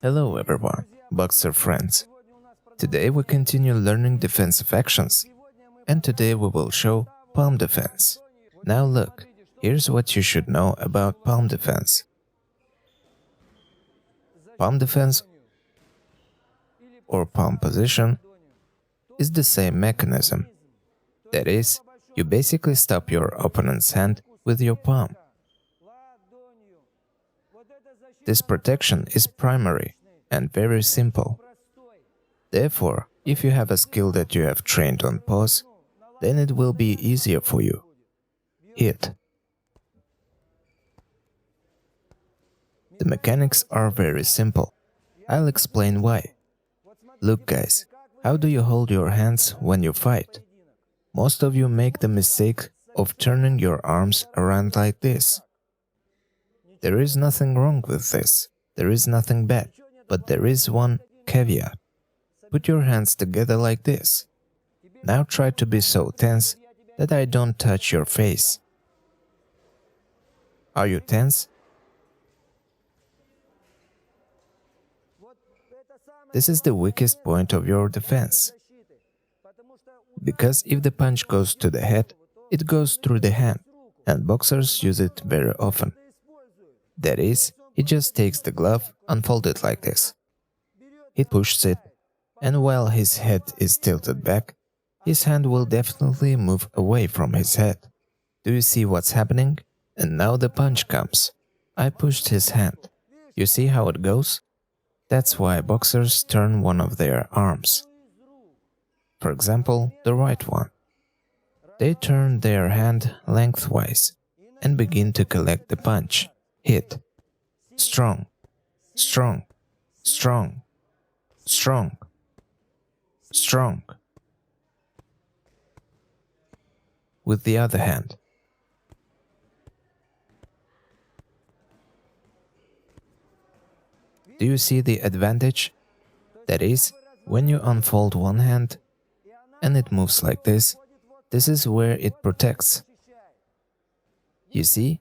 Hello everyone, boxer friends. Today we continue learning defensive actions, and today we will show palm defense. Now look, here's what you should know about palm defense. Palm defense or palm position is the same mechanism. That is, you basically stop your opponent's hand with your palm. This protection is primary and very simple. Therefore, if you have a skill that you have trained on pause, then it will be easier for you. Hit. The mechanics are very simple. I'll explain why. Look guys, how do you hold your hands when you fight? Most of you make the mistake of turning your arms around like this. There is nothing wrong with this. There is nothing bad. But there is one caveat. Put your hands together like this. Now try to be so tense that I don't touch your face. Are you tense? This is the weakest point of your defense. Because if the punch goes to the head, it goes through the hand, and boxers use it very often. That is, he just takes the glove, unfolded like this. He pushes it, and while his head is tilted back, his hand will definitely move away from his head. Do you see what's happening? And now the punch comes. I pushed his hand. You see how it goes? That's why boxers turn one of their arms. For example, the right one. They turn their hand lengthwise and begin to collect the punch. Hit. Strong. Strong. Strong. Strong. Strong. With the other hand. Do you see the advantage? That is, when you unfold one hand and it moves like this is where it protects. You see?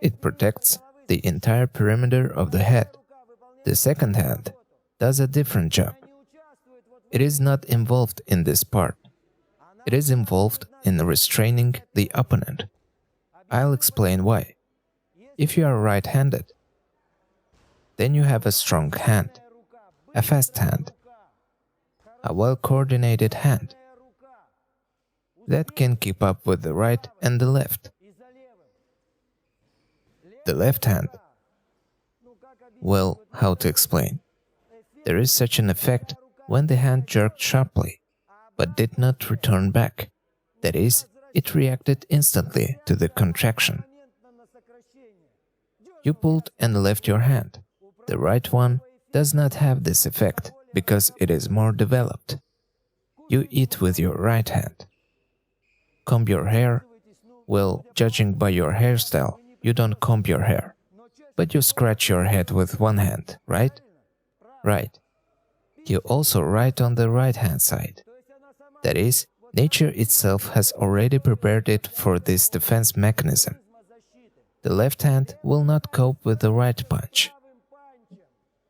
It protects the entire perimeter of the head. The second hand does a different job. It is not involved in this part. It is involved in restraining the opponent. I'll explain why. If you are right-handed, then you have a strong hand, a fast hand, a well-coordinated hand that can keep up with the right and the left. The left hand, well, how to explain? There is such an effect when the hand jerked sharply, but did not return back. That is, it reacted instantly to the contraction. You pulled and left your hand. The right one does not have this effect because it is more developed. You eat with your right hand. Comb your hair? Well, judging by your hairstyle, you don't comb your hair. But you scratch your head with one hand, right? Right. You also write on the right-hand side. That is, nature itself has already prepared it for this defense mechanism. The left hand will not cope with the right punch.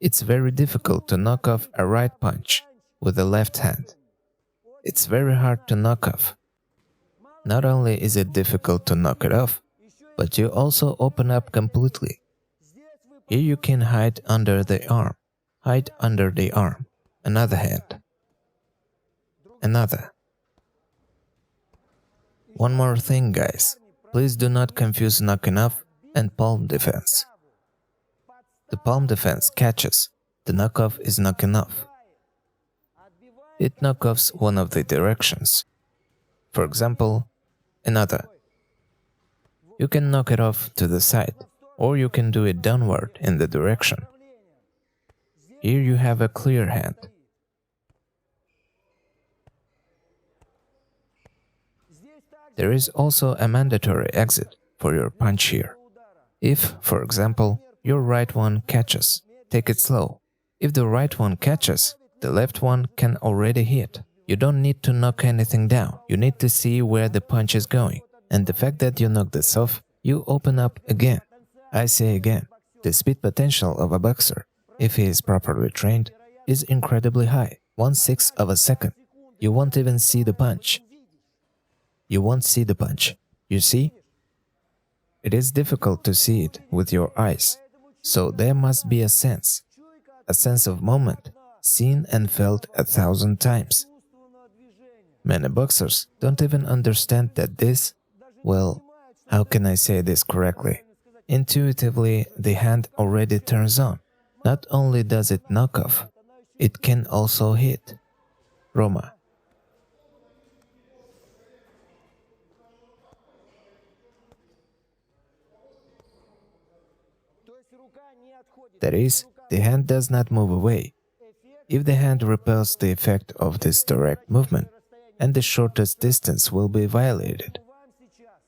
It's very difficult to knock off a right punch with the left hand. It's very hard to knock off. Not only is it difficult to knock it off, but you also open up completely. Here you can hide under the arm. Hide under the arm. Another hand. Another. One more thing, guys. Please do not confuse knocking off and palm defense. The palm defense catches. The knockoff is knocking off. It knockoffs one of the directions. For example, another. You can knock it off to the side, or you can do it downward in the direction. Here you have a clear hand. There is also a mandatory exit for your punch here. If, for example, your right one catches, take it slow. If the right one catches, the left one can already hit. You don't need to knock anything down. You need to see where the punch is going. And the fact that you knock this off, you open up again. I say again, the speed potential of a boxer if he is properly trained, is incredibly high, 1/6 of a second. You won't even see the punch. You won't see the punch. You see? It is difficult to see it with your eyes, so there must be a sense of moment, seen and felt 1,000 times. Many boxers don't even understand that this, well, how can I say this correctly? Intuitively, the hand already turns on. Not only does it knock off, it can also hit. Roma. That is, the hand does not move away. If the hand repels the effect of this direct movement, and the shortest distance will be violated.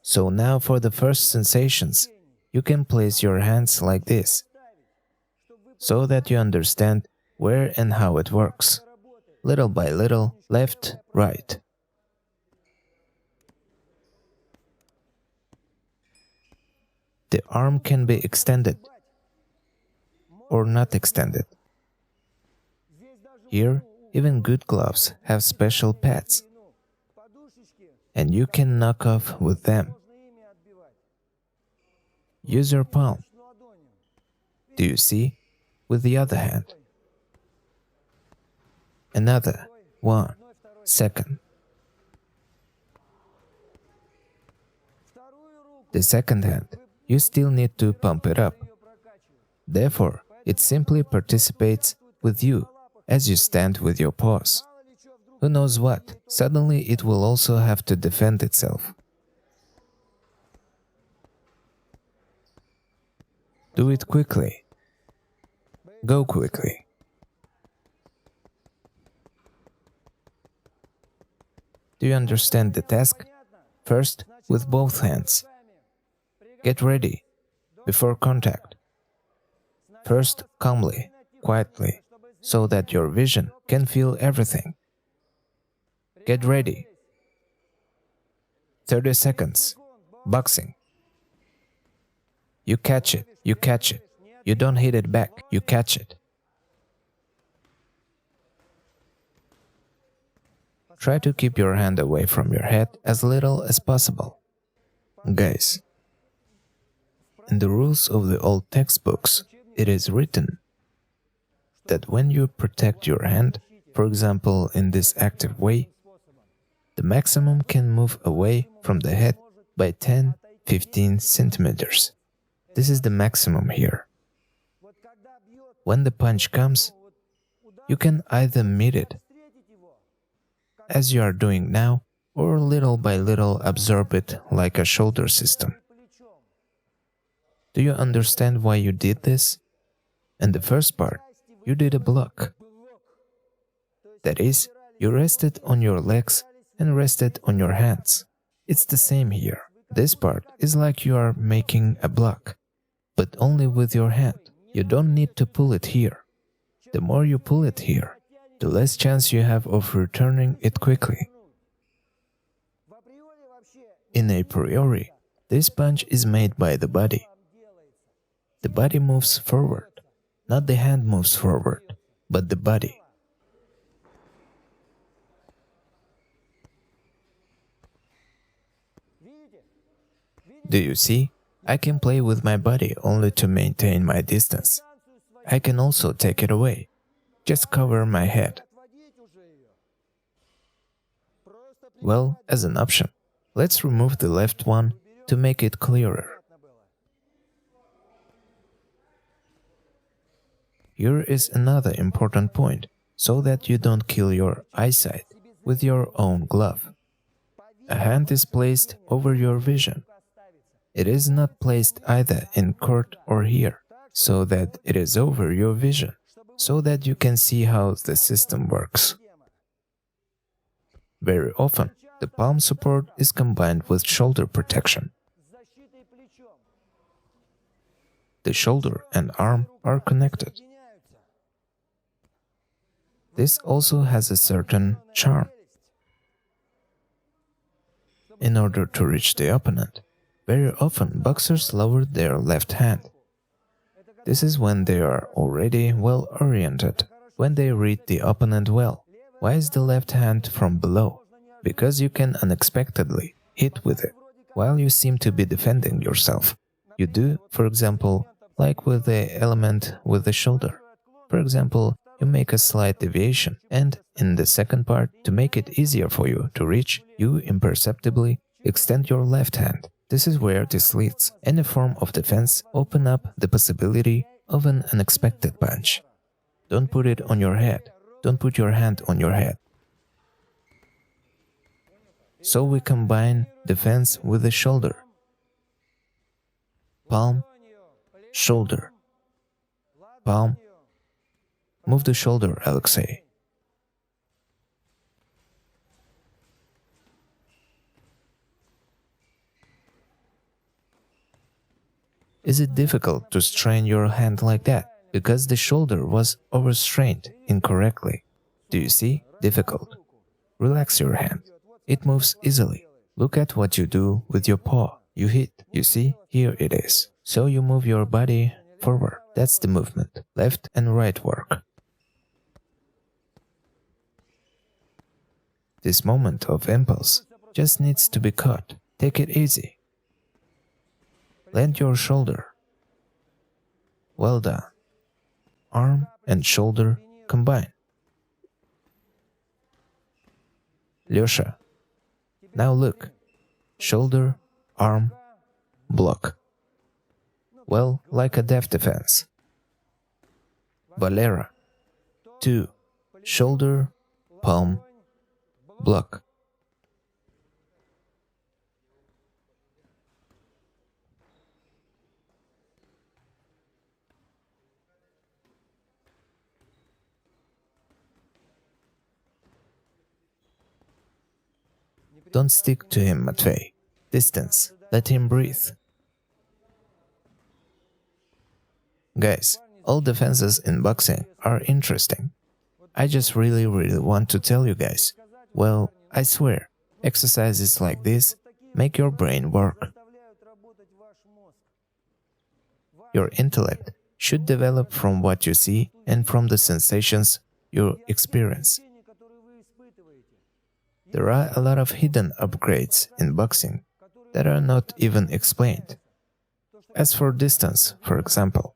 So now for the first sensations, you can place your hands like this, so that you understand where and how it works. Little by little, left, right. The arm can be extended or not extended. Here, even good gloves have special pads, and you can knock off with them. Use your palm. Do you see? With the other hand. Another 1 second. The second hand, you still need to pump it up. Therefore, it simply participates with you as you stand with your paws. Who knows what, suddenly it will also have to defend itself. Do it quickly. Go quickly. Do you understand the task? First, with both hands. Get ready, before contact. First, calmly, quietly, so that your vision can feel everything. Get ready. 30 seconds. Boxing. You catch it, you catch it. You don't hit it back, you catch it. Try to keep your hand away from your head as little as possible. Guys, in the rules of the old textbooks, it is written that when you protect your hand, for example in this active way, the maximum can move away from the head by 10-15 centimeters. This is the maximum here. When the punch comes, you can either meet it, as you are doing now, or little by little absorb it like a shoulder system. Do you understand why you did this? In the first part, you did a block. That is, you rested on your legs and rested on your hands. It's the same here. This part is like you are making a block, but only with your hand. You don't need to pull it here. The more you pull it here, the less chance you have of returning it quickly. In a priori, this punch is made by the body. The body moves forward. Not the hand moves forward, but the body. Do you see? I can play with my body only to maintain my distance. I can also take it away. Just cover my head. Well, as an option, let's remove the left one to make it clearer. Here is another important point, so that you don't kill your eyesight with your own glove. A hand is placed over your vision. It is not placed either in court or here, so that it is over your vision, so that you can see how the system works. Very often, the palm support is combined with shoulder protection. The shoulder and arm are connected. This also has a certain charm. In order to reach the opponent, very often boxers lower their left hand. This is when they are already well oriented, when they read the opponent well. Why is the left hand from below? Because you can unexpectedly hit with it, while you seem to be defending yourself. You do, for example, like with the element with the shoulder. For example, you make a slight deviation, and in the second part, to make it easier for you to reach, you imperceptibly extend your left hand. This is where this leads. Any form of defense open up the possibility of an unexpected punch. Don't put it on your head. Don't put your hand on your head. So we combine defense with the shoulder. Palm, shoulder, palm. Move the shoulder, Alexei. Is it difficult to strain your hand like that? Because the shoulder was overstrained incorrectly. Do you see? Difficult. Relax your hand. It moves easily. Look at what you do with your paw. You hit. You see? Here it is. So you move your body forward. That's the movement. Left and right work. This moment of impulse just needs to be caught. Take it easy. Land your shoulder. Well done. Arm and shoulder combine. Lyosha. Now look. Shoulder, arm, block. Well, like a deft defense. Valera. 2. Shoulder, palm, block. Don't stick to him, Matvey. Distance. Let him breathe. Guys, all defenses in boxing are interesting. I just really want to tell you guys. Well, I swear, exercises like this make your brain work. Your intellect should develop from what you see and from the sensations you experience. There are a lot of hidden upgrades in boxing that are not even explained. As for distance, for example,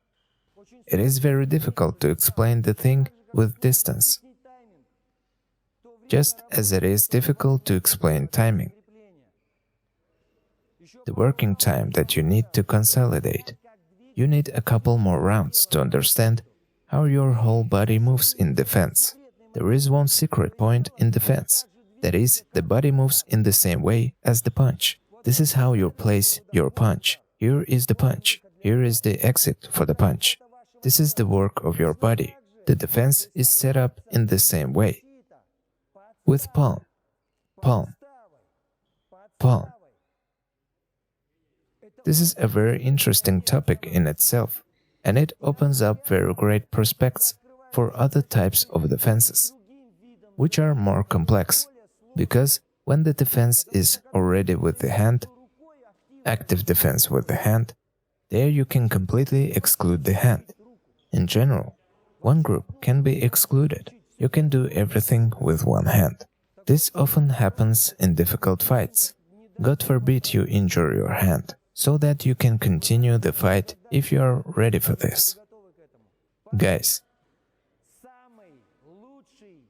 it is very difficult to explain the thing with distance, just as it is difficult to explain timing. The working time that you need to consolidate. You need a couple more rounds to understand how your whole body moves in defense. There is one secret point in defense. That is, the body moves in the same way as the punch. This is how you place your punch. Here is the punch. Here is the exit for the punch. This is the work of your body. The defense is set up in the same way. With palm, palm, palm. This is a very interesting topic in itself, and it opens up very great prospects for other types of defenses, which are more complex. Because when the defense is already with the hand, active defense with the hand, there you can completely exclude the hand. In general, one group can be excluded. You can do everything with one hand. This often happens in difficult fights. God forbid you injure your hand, so that you can continue the fight if you are ready for this. Guys,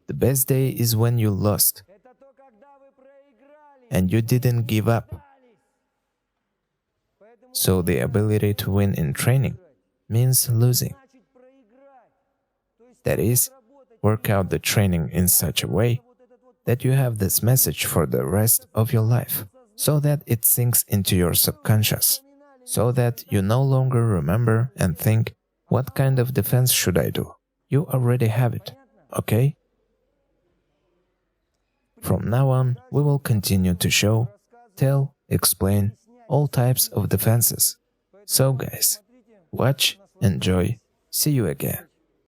the best day is when you lost and you didn't give up. So the ability to win in training means losing. That is, work out the training in such a way that you have this message for the rest of your life, so that it sinks into your subconscious, so that you no longer remember and think, what kind of defense should I do? You already have it, okay? From now on, we will continue to show, tell, explain all types of defenses. So guys, watch, enjoy, see you again.